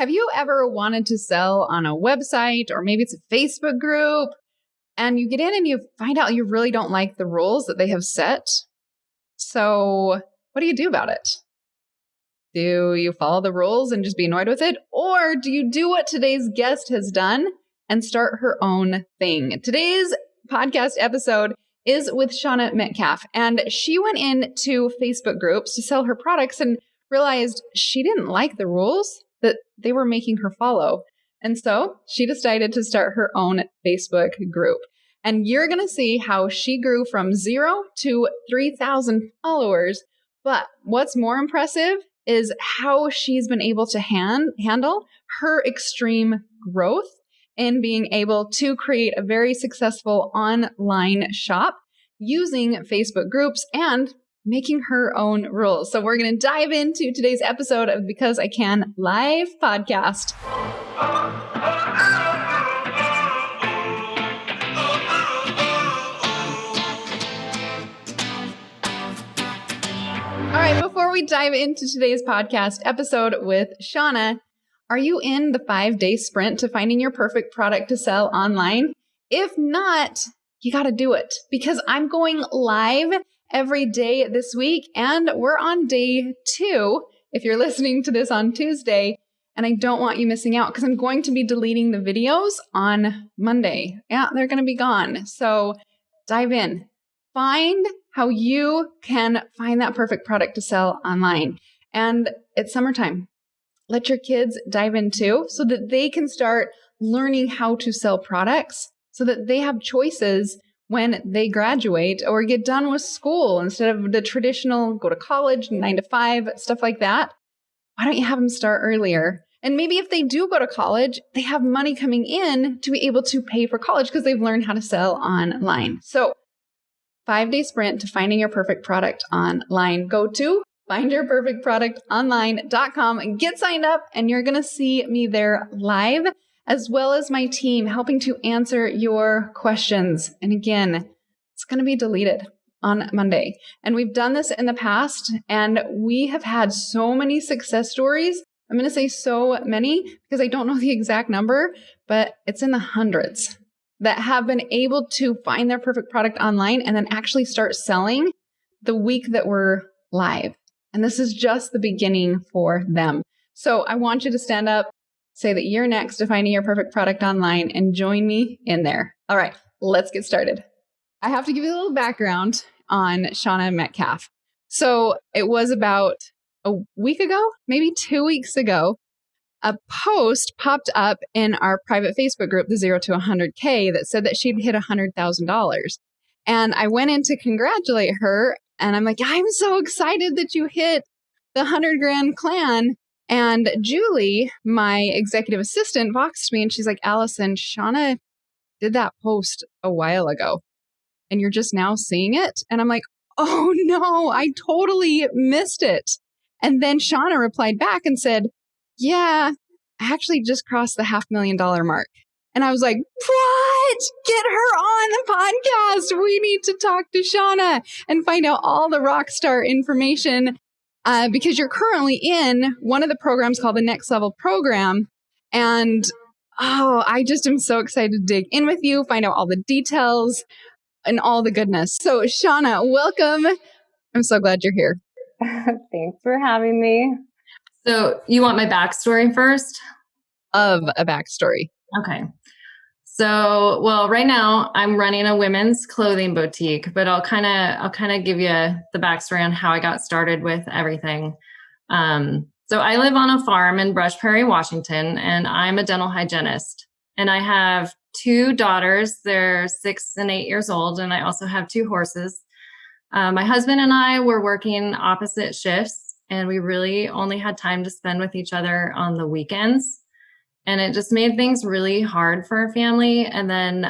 Have you ever wanted to sell on a website, or maybe it's a Facebook group, and you get in and you find out you really don't like the rules that they have set? So what do you do about it? Do you follow the rules and just be annoyed with it? Or do you do what today's guest has done and start her own thing? Today's podcast episode is with Shauna Metcalf, and she went into Facebook groups to sell her products and realized she didn't like the rules that they were making her follow. And so she decided to start her own Facebook group. And you're going to see how she grew from 0 to 3,000 followers. But what's more impressive is how she's been able to handle her extreme growth in being able to create a very successful online shop using Facebook groups and making her own rules. So we're going to dive into today's episode of Because I Can live podcast. All right, before we dive into today's podcast episode with Shauna, are you in the 5-day sprint to finding your perfect product to sell online? If not, you got to do it, because I'm going live every day this week, and we're on day 2 if you're listening to this on Tuesday, and I don't want you missing out because I'm going to be deleting the videos on Monday. Yeah, they're going to be gone. So dive in. Find how you can find that perfect product to sell online. And it's summertime. Let your kids dive in too, so that they can start learning how to sell products, so that they have choices when they graduate or get done with school instead of the traditional go to college, 9 to 5, stuff like that. Why don't you have them start earlier? And maybe if they do go to college, they have money coming in to be able to pay for college because they've learned how to sell online. So 5-day sprint to finding your perfect product online. Go to findyourperfectproductonline.com and get signed up, and you're going to see me there live, as well as my team helping to answer your questions. And again, it's going to be deleted on Monday. And we've done this in the past, and we have had so many success stories. I'm going to say so many because I don't know the exact number, but it's in the hundreds that have been able to find their perfect product online and then actually start selling the week that we're live. And this is just the beginning for them. So I want you to stand up, say that you're next to finding your perfect product online, and join me in there. All right, let's get started. I have to give you a little background on Shauna Metcalf. So it was about a week ago, maybe 2 weeks ago, a post popped up in our private Facebook group, the 0 to 100K, that said that she'd hit $100,000. And I went in to congratulate her. And I'm like, I'm so excited that you hit the 100 grand clan. And Julie, my executive assistant, voxed me and she's like, Alison, Shauna did that post a while ago and you're just now seeing it. And I'm like, oh no, I totally missed it. And then Shauna replied back and said, yeah, I actually just crossed the $500,000 mark. And I was like, what? Get her on the podcast. We need to talk to Shauna and find out all the rock star information because you're currently in one of the programs called the Next Level Program. And I just am so excited to dig in with you, find out all the details and all the goodness. So Shauna, welcome. I'm so glad you're here. Thanks for having me. So you want my backstory first? Of a backstory. Okay. So, well, right now I'm running a women's clothing boutique, but I'll kind of give you the backstory on how I got started with everything. So I live on a farm in Brush Prairie, Washington, and I'm a dental hygienist. And I have 2 daughters. They're 6 and 8 years old. And I also have 2 horses. My husband and I were working opposite shifts, and we really only had time to spend with each other on the weekends. And it just made things really hard for our family. And then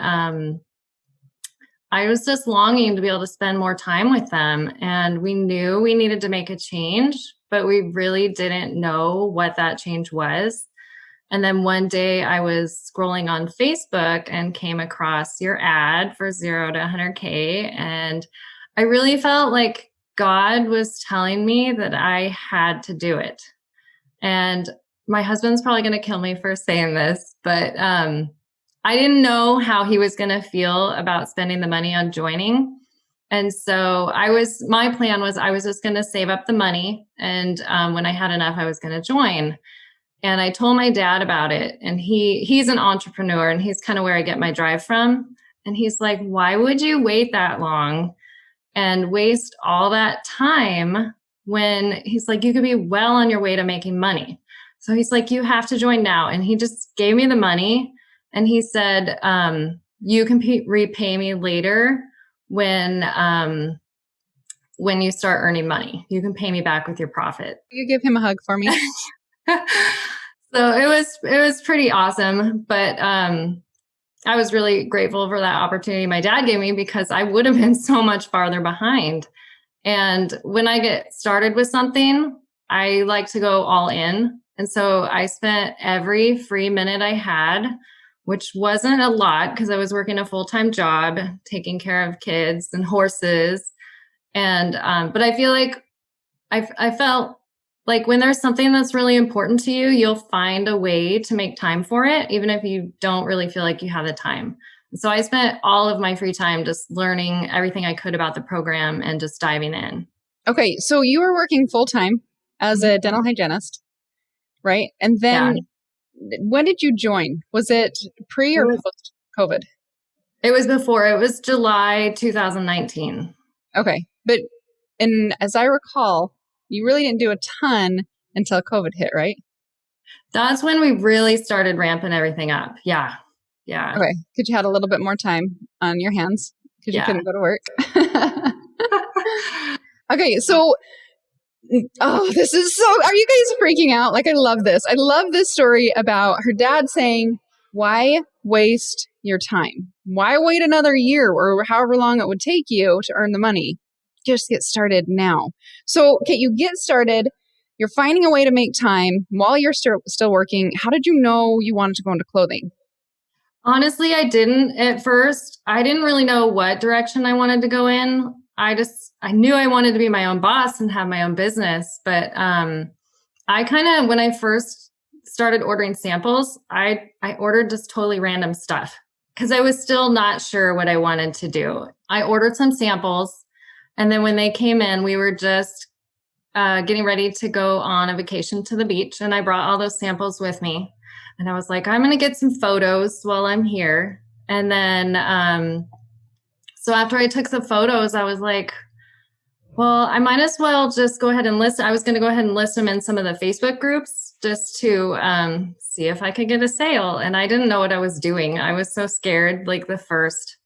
I was just longing to be able to spend more time with them. And we knew we needed to make a change, but we really didn't know what that change was. And then one day I was scrolling on Facebook and came across your ad for 0 to 100K. And I really felt like God was telling me that I had to do it. And my husband's probably going to kill me for saying this, but I didn't know how he was going to feel about spending the money on joining. And so my plan was I was just going to save up the money. And when I had enough, I was going to join. And I told my dad about it. And he's an entrepreneur, and he's kind of where I get my drive from. And he's like, why would you wait that long and waste all that time when he's like, you could be well on your way to making money. So he's like, you have to join now. And he just gave me the money. And he said, you can repay me later when you start earning money. You can pay me back with your profit. You give him a hug for me. So it was pretty awesome. But I was really grateful for that opportunity my dad gave me, because I would have been so much farther behind. And when I get started with something, I like to go all in. And so I spent every free minute I had, which wasn't a lot because I was working a full-time job, taking care of kids and horses. And, but I feel like I felt like when there's something that's really important to you, you'll find a way to make time for it, even if you don't really feel like you have the time. So I spent all of my free time just learning everything I could about the program and just diving in. Okay. So you were working full-time as a dental hygienist, right? And then when did you join? Was it pre or post-COVID? It was before. It was July 2019. Okay. And as I recall, you really didn't do a ton until COVID hit, right? That's when we really started ramping everything up. Yeah. Yeah. Okay. Because you had a little bit more time on your hands because you couldn't go to work. Okay. So, this is are you guys freaking out? Like, I love this. I love this story about her dad saying, why waste your time? Why wait another year or however long it would take you to earn the money? Just get started now. So, okay, you get started. You're finding a way to make time while you're still working. How did you know you wanted to go into clothing? Honestly, I didn't at first. I didn't really know what direction I wanted to go in. I knew I wanted to be my own boss and have my own business. But I kind of, when I first started ordering samples, I ordered just totally random stuff because I was still not sure what I wanted to do. I ordered some samples. And then when they came in, we were just getting ready to go on a vacation to the beach. And I brought all those samples with me. And I was like, I'm going to get some photos while I'm here. And then, so after I took the photos, I was like, well, I might as well just go ahead and list. I was going to go ahead and list them in some of the Facebook groups just to see if I could get a sale. And I didn't know what I was doing. I was so scared, like the first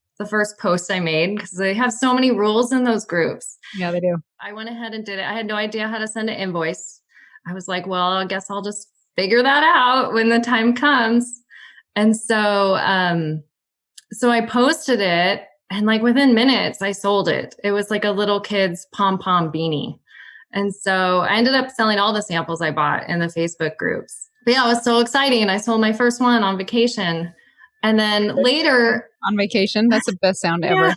post I made, because they have so many rules in those groups. Yeah, they do. I went ahead and did it. I had no idea how to send an invoice. I was like, well, I guess I'll just figure that out when the time comes. And so, so I posted it, and like within minutes, I sold it. It was like a little kid's pom-pom beanie. And so I ended up selling all the samples I bought in the Facebook groups. But yeah, it was so exciting. I sold my first one on vacation. And then later... On vacation? That's the best sound ever.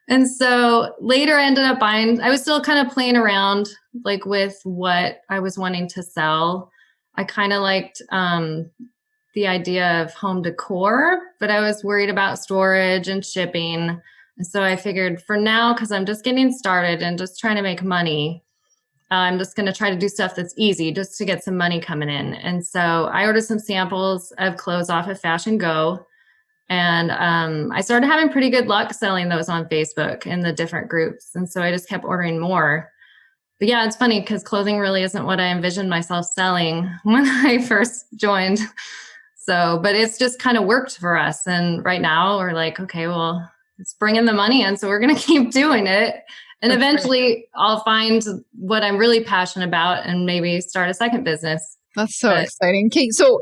And so later I ended up buying... I was still kind of playing around like with what I was wanting to sell. I kind of liked the idea of home decor, but I was worried about storage and shipping. And so I figured for now, because I'm just getting started and just trying to make money, I'm just going to try to do stuff that's easy just to get some money coming in. And so I ordered some samples of clothes off of Fashion Go. And I started having pretty good luck selling those on Facebook in the different groups. And so I just kept ordering more. But yeah, it's funny because clothing really isn't what I envisioned myself selling when I first joined. So, but it's just kind of worked for us. And right now we're like, okay, well, it's bringing the money in. So we're going to keep doing it. And that's eventually great. I'll find what I'm really passionate about and maybe start a second business. That's so exciting. Kate, so,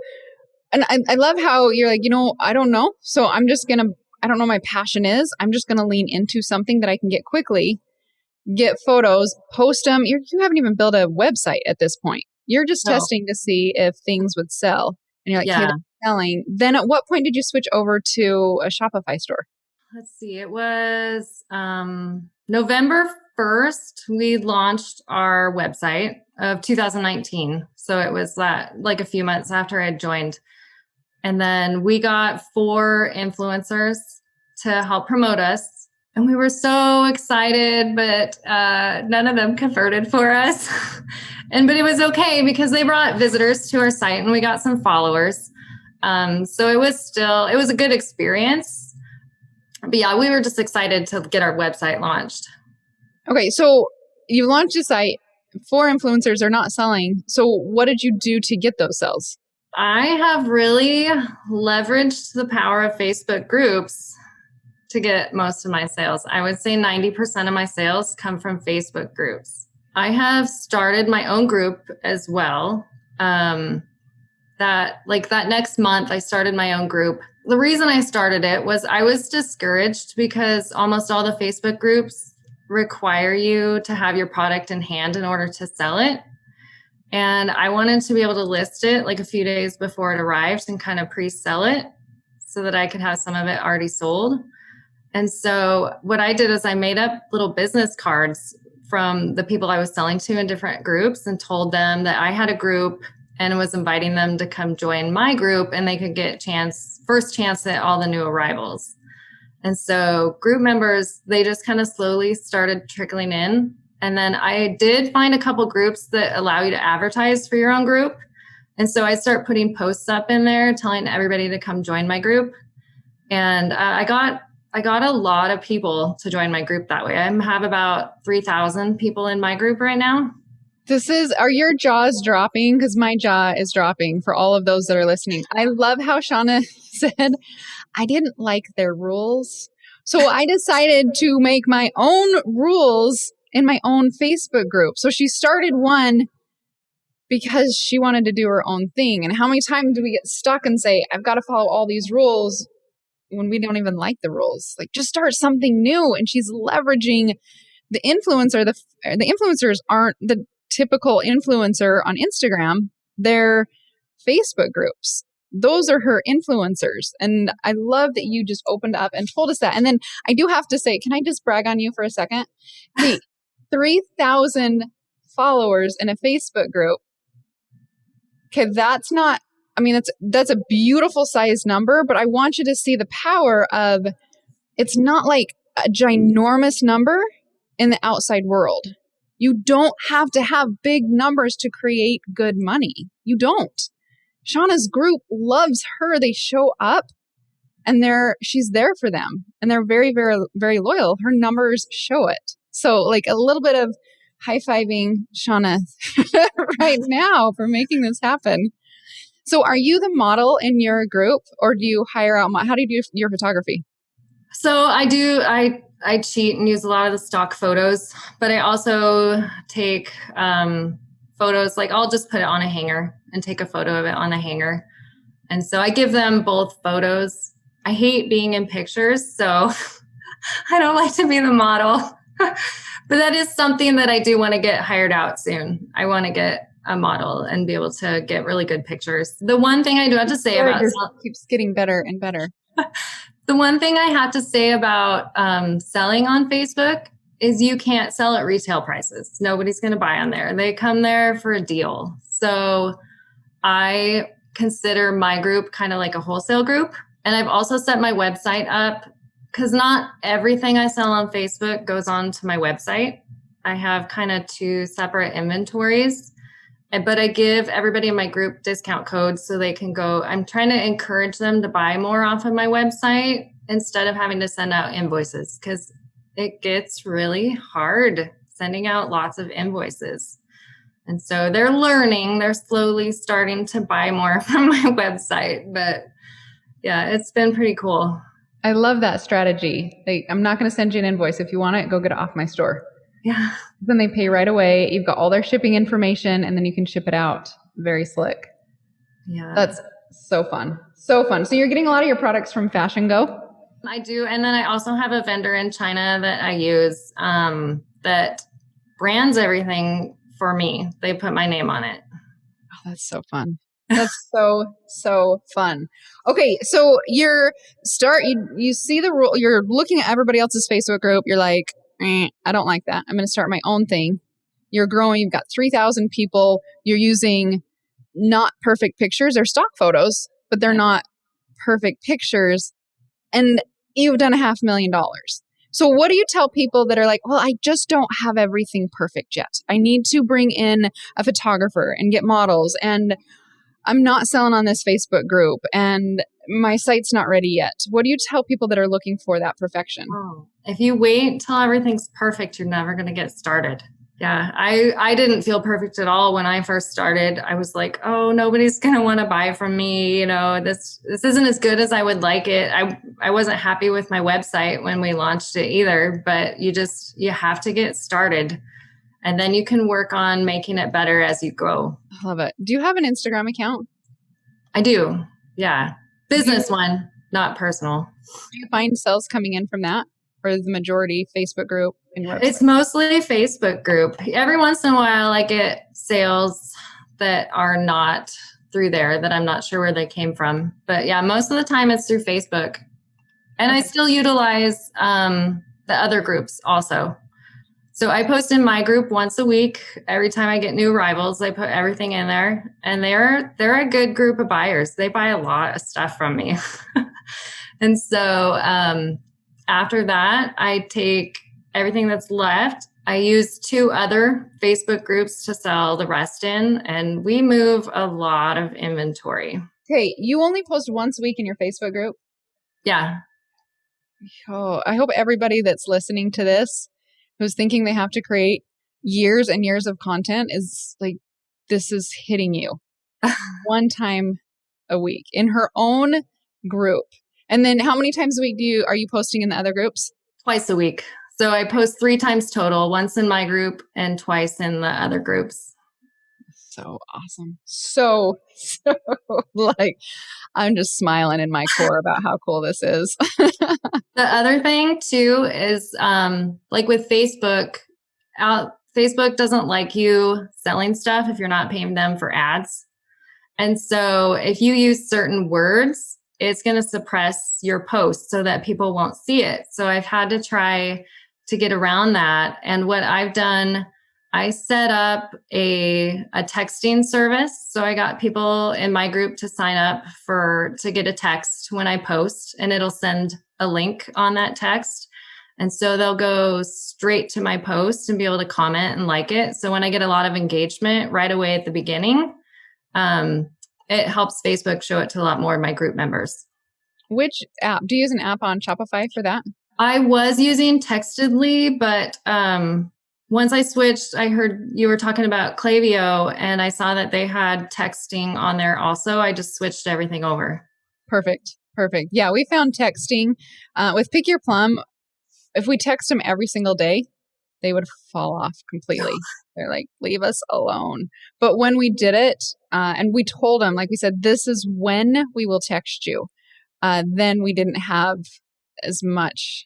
and I love how you're like, I don't know. So I don't know what my passion is. I'm just going to lean into something that I can get quickly, get photos, post them. You haven't even built a website at this point. You're just testing to see if things would sell. And you're like, hey, selling. Then at what point did you switch over to a Shopify store? Let's see. It was November 1st, we launched our website of 2019. So it was like a few months after I had joined. And then we got 4 influencers to help promote us. And we were so excited, but none of them converted for us. But it was okay because they brought visitors to our site and we got some followers. So it was a good experience. But yeah, we were just excited to get our website launched. Okay, so you launched a site, 4 influencers are not selling. So what did you do to get those sales? I have really leveraged the power of Facebook groups to get most of my sales. I would say 90% of my sales come from Facebook groups. I have started my own group as well. That next month, I started my own group. The reason I started it was I was discouraged because almost all the Facebook groups require you to have your product in hand in order to sell it. And I wanted to be able to list it like a few days before it arrives and kind of pre-sell it so that I could have some of it already sold. And so what I did is I made up little business cards from the people I was selling to in different groups and told them that I had a group and was inviting them to come join my group and they could get first chance at all the new arrivals. And so group members, they just kind of slowly started trickling in. And then I did find a couple groups that allow you to advertise for your own group. And so I start putting posts up in there telling everybody to come join my group. And I got a lot of people to join my group that way. I have about 3,000 people in my group right now. Are your jaws dropping? Because my jaw is dropping for all of those that are listening. I love how Shauna said, I didn't like their rules. So I decided to make my own rules in my own Facebook group. So she started one because she wanted to do her own thing. And how many times do we get stuck and say, I've got to follow all these rules when we don't even like the rules? Like, just start something new. And she's leveraging the influencer. The influencers aren't the typical influencer on Instagram. They're Facebook groups. Those are her influencers. And I love that you just opened up and told us that. And then I do have to say, can I just brag on you for a second? Hey, 3,000 followers in a Facebook group. Okay, that's a beautiful size number, but I want you to see the power of, it's not like a ginormous number in the outside world. You don't have to have big numbers to create good money. You don't. Shauna's group loves her. They show up and she's there for them and they're very, very, very loyal. Her numbers show it. So like a little bit of high-fiving Shauna right now for making this happen. So are you the model in your group or do you hire out? How do you do your photography? So I cheat and use a lot of the stock photos, but I also take photos, like I'll just put it on a hanger and take a photo of it on a hanger. And so I give them both photos. I hate being in pictures, so I don't like to be the model. But that is something that I do want to get hired out soon. I want to get a model and be able to get really good pictures. The one thing I do have to say keeps getting better and better. The one thing I have to say about selling on Facebook is you can't sell at retail prices. Nobody's going to buy on there. They come there for a deal. So I consider my group kind of like a wholesale group. And I've also set my website up because not everything I sell on Facebook goes on to my website. I have kind of 2 separate inventories, but I give everybody in my group discount codes so they can go. I'm trying to encourage them to buy more off of my website instead of having to send out invoices because it gets really hard sending out lots of invoices. And so they're slowly starting to buy more from my website. But yeah, it's been pretty cool. I love that strategy. I'm not going to send you an invoice. If you want it, go get it off my store. Yeah. Then they pay right away. You've got all their shipping information and then you can ship it out. Very slick. Yeah. That's so fun. So fun. So you're getting a lot of your products from Fashion Go? I do. And then I also have a vendor in China that I use that brands everything for me. They put my name on it. Oh, that's so fun. That's so fun. Okay, so you see the rule. You're looking at everybody else's Facebook group. You're like, I don't like that. I'm going to start my own thing. You're growing. You've got 3,000 people. You're using not perfect pictures. They're stock photos, but they're not perfect pictures. And you've done $500,000. So what do you tell people that are like, well, I just don't have everything perfect yet. I need to bring in a photographer and get models, and I'm not selling on this Facebook group, and my site's not ready yet. What do you tell people that are looking for that perfection? Oh, if you wait till everything's perfect, you're never going to get started. Yeah, I didn't feel perfect at all when I first started. I was like, oh, nobody's going to want to buy from me. You know, this isn't as good as I would like it. I wasn't happy with my website when we launched it either, but you have to get started, and then you can work on making it better as you go. I love it. Do you have an Instagram account? I do. Yeah. Business one, not personal. Do you find sales coming in from that? Or is the majority Facebook group and website? It's mostly Facebook group. Every once in a while, I get sales that are not through there that I'm not sure where they came from. But yeah, most of the time it's through Facebook. And I still utilize the other groups also. So I post in my group once a week. Every time I get new arrivals, I put everything in there. And they're a good group of buyers. They buy a lot of stuff from me. And so after that, I take everything that's left. I use 2 other Facebook groups to sell the rest in, and we move a lot of inventory. Okay, you only post once a week in your Facebook group? Yeah. Oh, I hope everybody that's listening to this who's thinking they have to create years and years of content is like, this is hitting you. One time a week in her own group. And then how many times a week are you posting in the other groups? Twice a week. So I post 3 times total, once in my group and twice in the other groups. So awesome. So like, I'm just smiling in my core about how cool this is. The other thing too is like with Facebook, Facebook doesn't like you selling stuff if you're not paying them for ads. And so if you use certain words, it's going to suppress your post so that people won't see it. So I've had to try to get around that. And what I've done, I set up a texting service. So I got people in my group to sign up to get a text when I post, and it'll send a link on that text. And so they'll go straight to my post and be able to comment and like it. So when I get a lot of engagement right away at the beginning, it helps Facebook show it to a lot more of my group members. Which app? Do you use an app on Shopify for that? I was using Textedly, but once I switched, I heard you were talking about Klaviyo, and I saw that they had texting on there also. I just switched everything over. Perfect. Yeah, we found texting with Pick Your Plum. If we text them every single day, they would fall off completely. They're like, leave us alone. But when we did it, and we told them, like we said, this is when we will text you, then we didn't have as much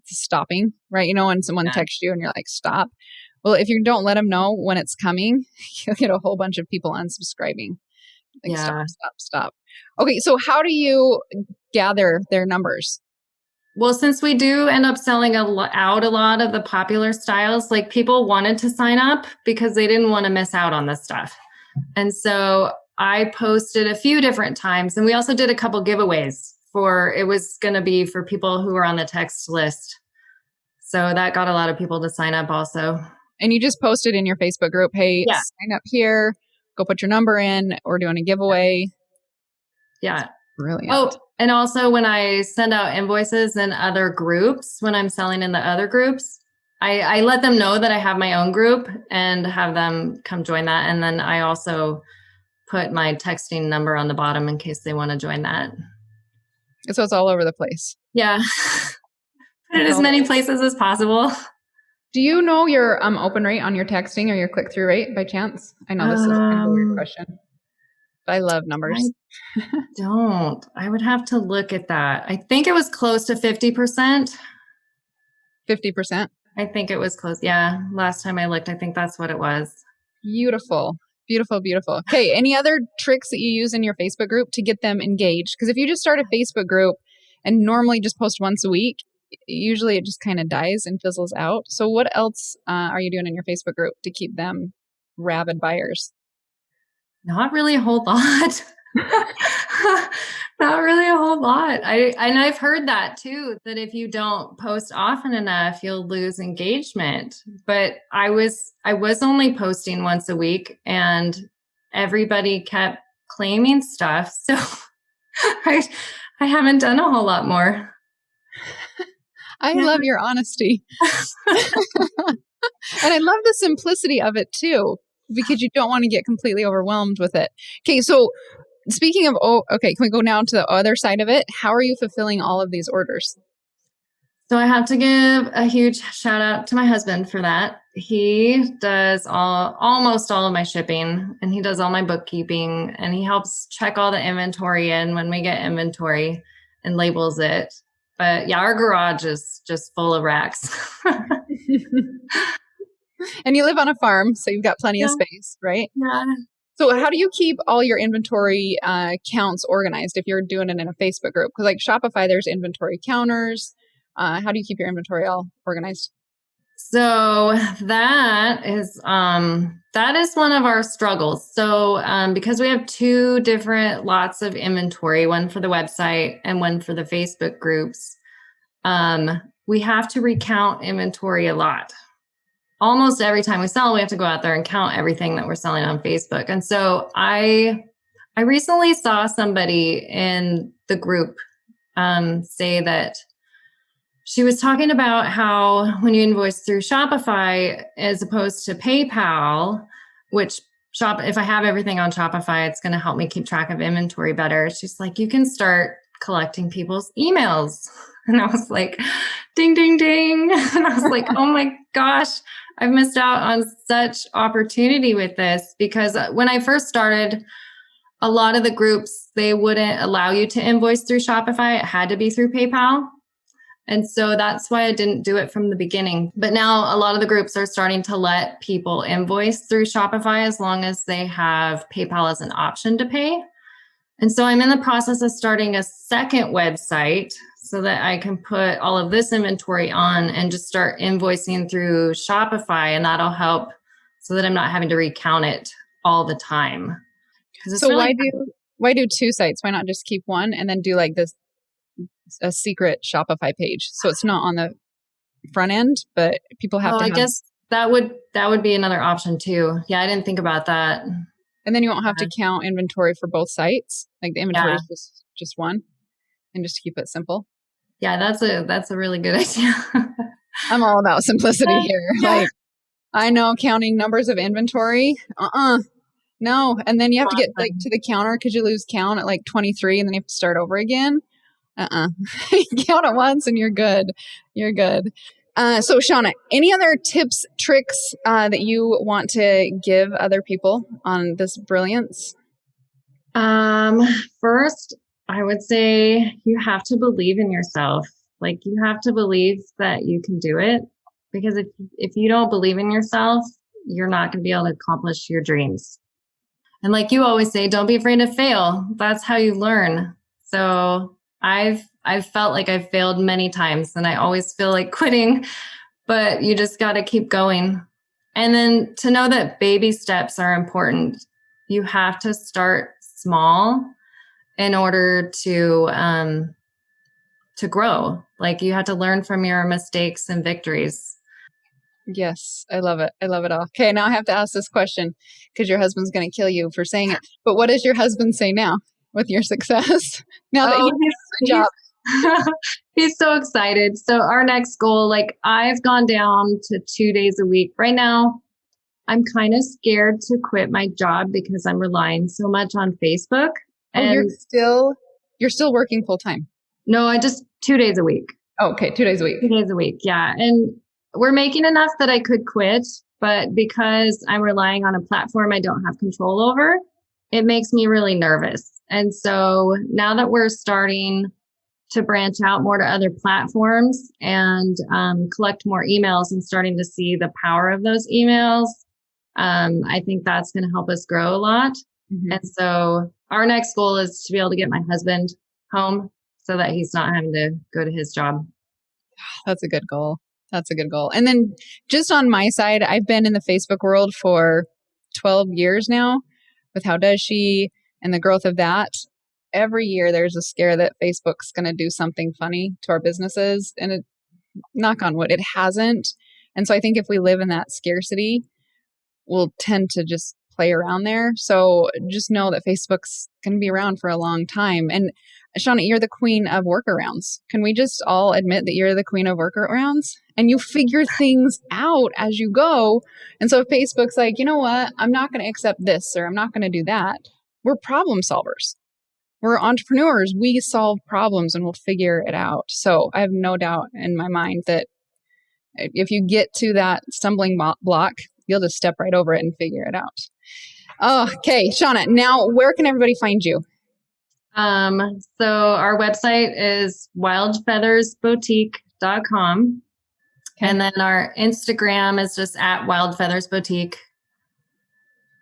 stopping, right? You know, when someone texts you and you're like, stop. Well, if you don't let them know when it's coming, you'll get a whole bunch of people unsubscribing. Like, stop. Okay, so how do you gather their numbers? Well, since we do end up selling out a lot of the popular styles, like people wanted to sign up because they didn't want to miss out on this stuff. And so I posted a few different times, and we also did a couple giveaways it was going to be for people who were on the text list. So that got a lot of people to sign up also. And you just posted in your Facebook group, hey, sign up here, go put your number in, we're doing a giveaway. Yeah. Brilliant. Oh, and also when I send out invoices in other groups, when I'm selling in the other groups, I let them know that I have my own group and have them come join that. And then I also put my texting number on the bottom in case they want to join that. So it's all over the place. Yeah. Put it as many places as possible. Do you know your open rate on your texting or your click-through rate by chance? I know this is kind of a weird question, but I love numbers. I don't. I would have to look at that. I think it was close to 50%. 50%? I think it was close. Yeah. Last time I looked, I think that's what it was. Beautiful. Okay. Any other tricks that you use in your Facebook group to get them engaged? Because if you just start a Facebook group and normally just post once a week, usually it just kind of dies and fizzles out. So what else are you doing in your Facebook group to keep them rabid buyers? Not really a whole lot. Not really a whole lot. I've heard that too, that if you don't post often enough, you'll lose engagement. But I was only posting once a week and everybody kept claiming stuff. So I haven't done a whole lot more. I love your honesty. And I love the simplicity of it too, because you don't want to get completely overwhelmed with it. Okay, so speaking of, can we go now to the other side of it? How are you fulfilling all of these orders? So I have to give a huge shout out to my husband for that. He does almost all of my shipping, and he does all my bookkeeping, and he helps check all the inventory in when we get inventory and labels it. But yeah, our garage is just full of racks. And you live on a farm, so you've got plenty of space, right? Yeah. So how do you keep all your inventory counts organized if you're doing it in a Facebook group? Because like Shopify, there's inventory counters. How do you keep your inventory all organized? So that is one of our struggles. So because we have two different lots of inventory, one for the website and one for the Facebook groups, we have to recount inventory a lot. Almost every time we sell, we have to go out there and count everything that we're selling on Facebook. And so I recently saw somebody in the group say that she was talking about how when you invoice through Shopify as opposed to PayPal, which if I have everything on Shopify, it's going to help me keep track of inventory better. She's like, you can start collecting people's emails. And I was like, ding, ding, ding. And I was like, oh my gosh, I've missed out on such opportunity with this, because when I first started, a lot of the groups, they wouldn't allow you to invoice through Shopify. It had to be through PayPal. And so that's why I didn't do it from the beginning. But now a lot of the groups are starting to let people invoice through Shopify as long as they have PayPal as an option to pay. And so I'm in the process of starting a second website so that I can put all of this inventory on and just start invoicing through Shopify. And that'll help so that I'm not having to recount it all the time. So really why do two sites? Why not just keep one and then do like a secret Shopify page? So it's not on the front end, but people have to have. I guess that would be another option too. Yeah, I didn't think about that. And then you won't have to count inventory for both sites. Like the inventory is just one, and just to keep it simple. Yeah, that's a really good idea. I'm all about simplicity here. Like, I know counting numbers of inventory. No. And then you have to get like to the counter because you lose count at like 23 and then you have to start over again. Count it once and you're good. You're good. So Shauna, any other tips, tricks that you want to give other people on this brilliance? First, I would say you have to believe in yourself. Like, you have to believe that you can do it, because if you don't believe in yourself, you're not going to be able to accomplish your dreams. And like you always say, don't be afraid to fail. That's how you learn. So I've felt like I've failed many times and I always feel like quitting, but you just got to keep going. And then to know that baby steps are important. You have to start small in order to grow. Like, you have to learn from your mistakes and victories. Yes, I love it. I love it all. Okay, now I have to ask this question because your husband's going to kill you for saying it. But what does your husband say now with your success? Now that he's the job. He's so excited. So our next goal, like, I've gone down to 2 days a week. Right now, I'm kind of scared to quit my job because I'm relying so much on Facebook. And you're still working full time? No, I just 2 days a week. Oh, okay. 2 days a week. 2 days a week. Yeah. And we're making enough that I could quit, but because I'm relying on a platform I don't have control over, it makes me really nervous. And so now that we're starting to branch out more to other platforms and collect more emails and starting to see the power of those emails, I think that's going to help us grow a lot. Mm-hmm. And so our next goal is to be able to get my husband home so that he's not having to go to his job. That's a good goal. That's a good goal. And then just on my side, I've been in the Facebook world for 12 years now with How Does She and the growth of that. Every year there's a scare that Facebook's going to do something funny to our businesses. And it, knock on wood, it hasn't. And so I think if we live in that scarcity, we'll tend to just play around there. So just know that Facebook's going to be around for a long time. And Shauna, you're the queen of workarounds. Can we just all admit that you're the queen of workarounds? And you figure things out as you go. And so if Facebook's like, you know what, I'm not going to accept this or I'm not going to do that. We're problem solvers. We're entrepreneurs. We solve problems and we'll figure it out. So I have no doubt in my mind that if you get to that stumbling block, you'll just step right over it and figure it out. Okay, Shauna, now where can everybody find you? So our website is wildfeathersboutique.com. Okay. And then our Instagram is just at wildfeathersboutique.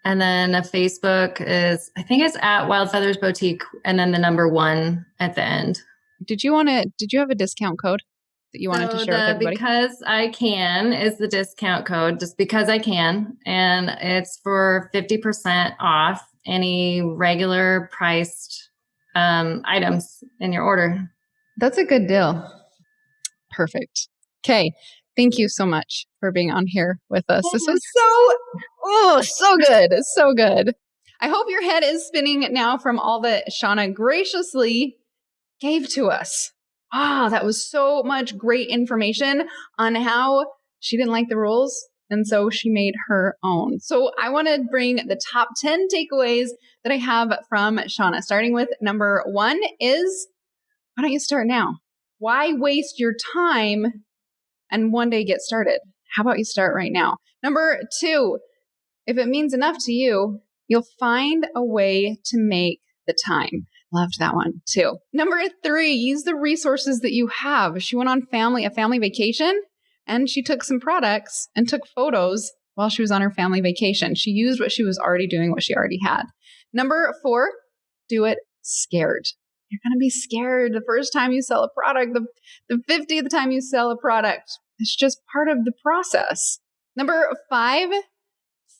And then Facebook is, I think it's at wildfeathersboutique and then the number 1 at the end. Did you have a discount code that you wanted to share with everybody? Because I can is the discount code, just because I can. And it's for 50% off any regular priced items in your order. That's a good deal. Perfect. Okay. Thank you so much for being on here with us. This was so good. It's so good. I hope your head is spinning now from all that Shauna graciously gave to us. That was so much great information on how she didn't like the rules. And so she made her own. So I want to bring the top 10 takeaways that I have from Shauna, starting with number 1 is, why don't you start now? Why waste your time and one day get started? How about you start right now? Number 2, if it means enough to you, you'll find a way to make the time. Loved that one too. Number 3, use the resources that you have. She went on a family vacation and she took some products and took photos while she was on her family vacation. She used what she was already doing, what she already had. Number 4, do it scared. You're going to be scared the first time you sell a product, the 50th time you sell a product. It's just part of the process. Number 5,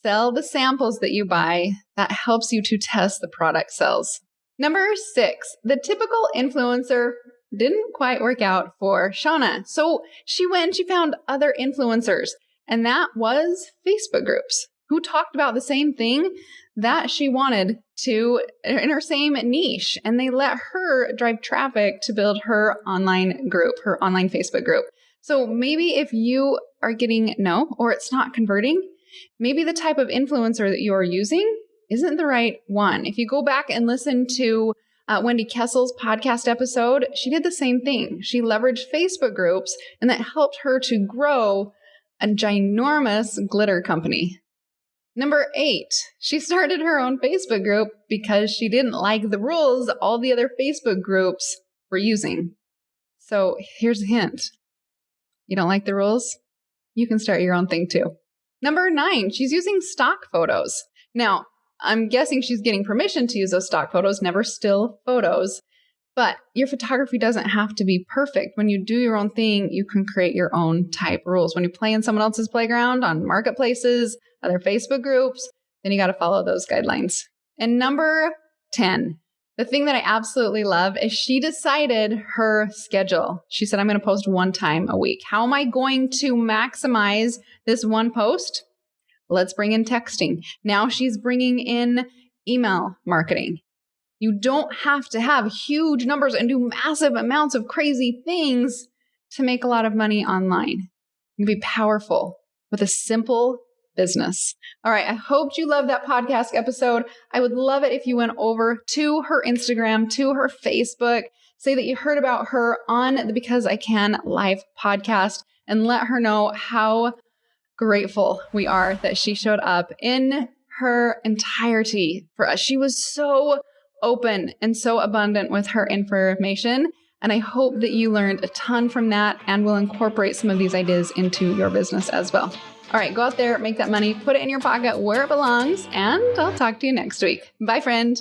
sell the samples that you buy. That helps you to test the product sells. Number 6, the typical influencer didn't quite work out for Shauna. So she found other influencers, and that was Facebook groups who talked about the same thing that she wanted to in her same niche. And they let her drive traffic to build her online group, her online Facebook group. So maybe if you are getting no, or it's not converting, maybe the type of influencer that you are using isn't the right one. If you go back and listen to Wendy Kessel's podcast episode, she did the same thing. She leveraged Facebook groups, and that helped her to grow a ginormous glitter company. Number 8, she started her own Facebook group because she didn't like the rules all the other Facebook groups were using. So here's a hint. You don't like the rules? You can start your own thing too. Number 9, she's using stock photos. Now, I'm guessing she's getting permission to use those stock photos, never still photos. But your photography doesn't have to be perfect. When you do your own thing, you can create your own type rules. When you play in someone else's playground, on marketplaces, other Facebook groups, then you got to follow those guidelines. And number 10, the thing that I absolutely love is she decided her schedule. She said, I'm going to post 1 time a week. How am I going to maximize this one post? Let's bring in texting. Now she's bringing in email marketing. You don't have to have huge numbers and do massive amounts of crazy things to make a lot of money online. You can be powerful with a simple business. All right. I hoped you loved that podcast episode. I would love it if you went over to her Instagram, to her Facebook, say that you heard about her on the Because I Can live podcast, and let her know how grateful we are that she showed up in her entirety for us. She was so open and so abundant with her information. And I hope that you learned a ton from that and will incorporate some of these ideas into your business as well. All right, go out there, make that money, put it in your pocket where it belongs, and I'll talk to you next week. Bye, friend.